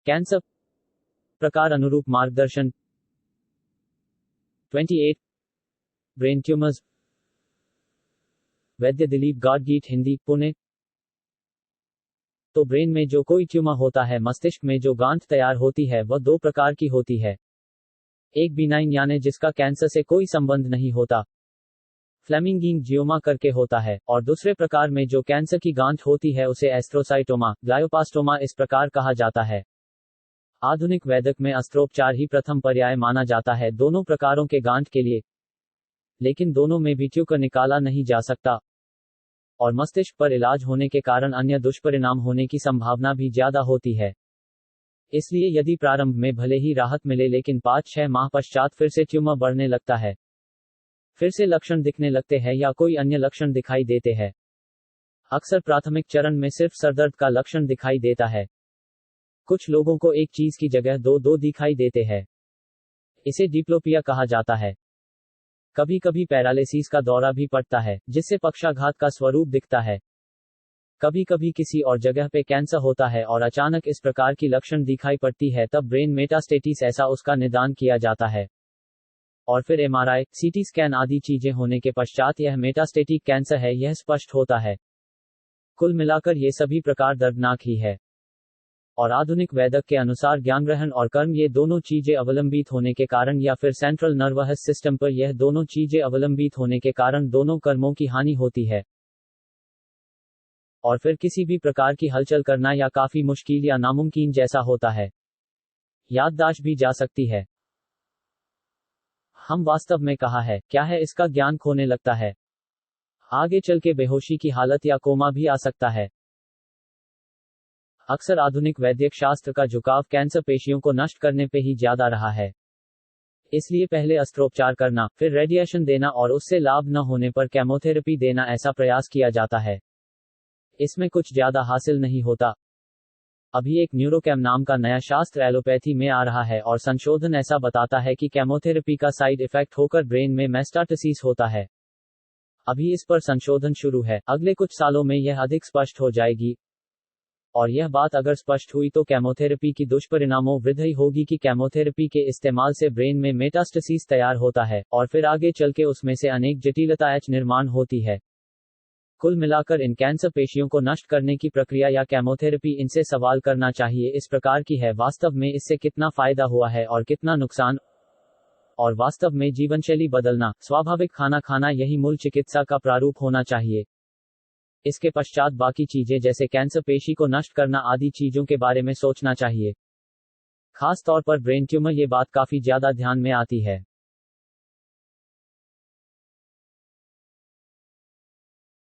Cancer प्रकार अनुरूप मार्गदर्शन 28 ब्रेन ट्यूमर्स वैद्य दिलीप गाडगीट हिंदी पुणे। तो ब्रेन में जो कोई ट्यूमर होता है, मस्तिष्क में जो गांठ तैयार होती है, वह दो प्रकार की होती है। एक बिनाइन यानी जिसका कैंसर से कोई संबंध नहीं होता, फ्लेमिंगिंग जियोमा करके होता है, और दूसरे प्रकार में जो कैंसर की गांठ होती है उसे एस्ट्रोसाइटोमा, ग्लायोपास्टोमा इस प्रकार कहा जाता है। आधुनिक वैद्यक में अस्त्रोपचार ही प्रथम पर्याय माना जाता है दोनों प्रकारों के गांठ के लिए, लेकिन दोनों में भी ट्यूमर निकाला नहीं जा सकता, और मस्तिष्क पर इलाज होने के कारण अन्य दुष्परिणाम होने की संभावना भी ज्यादा होती है। इसलिए यदि प्रारंभ में भले ही राहत मिले, लेकिन 5-6 माह पश्चात फिर से ट्यूमर बढ़ने लगता है, फिर से लक्षण दिखने लगते हैं या कोई अन्य लक्षण दिखाई देते हैं। अक्सर प्राथमिक चरण में सिर्फ सरदर्द का लक्षण दिखाई देता है। कुछ लोगों को एक चीज की जगह दो दिखाई देते हैं। इसे डिप्लोपिया कहा जाता है। कभी कभी पैरालिसिस का दौरा भी पड़ता है, जिससे पक्षाघात का स्वरूप दिखता है। कभी कभी किसी और जगह पे कैंसर होता है और अचानक इस प्रकार की लक्षण दिखाई पड़ती है, तब ब्रेन मेटास्टेटिस ऐसा उसका निदान किया जाता है, और फिर एमआरआई, सीटी स्कैन आदि चीजें होने के पश्चात यह मेटास्टेटिक कैंसर है, यह स्पष्ट होता है। कुल मिलाकर ये सभी प्रकार दर्दनाक ही है, और आधुनिक वैद्यक के अनुसार ज्ञानग्रहण और कर्म ये दोनों चीजें अवलंबित होने के कारण, या फिर सेंट्रल नर्वस सिस्टम पर यह दोनों चीजें अवलंबित होने के कारण दोनों कर्मों की हानि होती है, और फिर किसी भी प्रकार की हलचल करना या काफी मुश्किल या नामुमकिन जैसा होता है। याददाश्त भी जा सकती है। हम वास्तव में कहा है क्या है, इसका ज्ञान खोने लगता है। आगे चल के बेहोशी की हालत या कोमा भी आ सकता है। अक्सर आधुनिक वैद्यक शास्त्र का झुकाव कैंसर पेशियों को नष्ट करने पे ही ज्यादा रहा है। इसलिए पहले अस्त्रोपचार करना, फिर रेडिएशन देना, और उससे लाभ न होने पर केमोथेरेपी देना, ऐसा प्रयास किया जाता है। इसमें कुछ ज्यादा हासिल नहीं होता। अभी एक न्यूरोकेम नाम का नया शास्त्र एलोपैथी में आ रहा है, और संशोधन ऐसा बताता है कि केमोथेरेपी का साइड इफेक्ट होकर ब्रेन में मेटास्टेसिस होता है। अभी इस पर संशोधन शुरू है, अगले कुछ सालों में यह अधिक स्पष्ट हो जाएगी। और यह बात अगर स्पष्ट हुई तो केमोथेरेपी की दुष्परिणामों वृद्धि होगी कि केमोथेरेपी के इस्तेमाल से ब्रेन में मेटास्टेसिस तैयार होता है, और फिर आगे चल के उसमें से अनेक जटिलताएं निर्माण होती है। कुल मिलाकर इन कैंसर पेशियों को नष्ट करने की प्रक्रिया या केमोथेरेपी, इनसे सवाल करना चाहिए इस प्रकार की है, वास्तव में इससे कितना फायदा हुआ है और कितना नुकसान, और वास्तव में जीवनशैली बदलना, स्वाभाविक खाना खाना, यही मूल चिकित्सा का प्रारूप होना चाहिए। इसके पश्चात बाकी चीजें जैसे कैंसर पेशी को नष्ट करना आदि चीजों के बारे में सोचना चाहिए। खास तौर पर ब्रेन ट्यूमर, ये बात काफी ज्यादा ध्यान में आती है।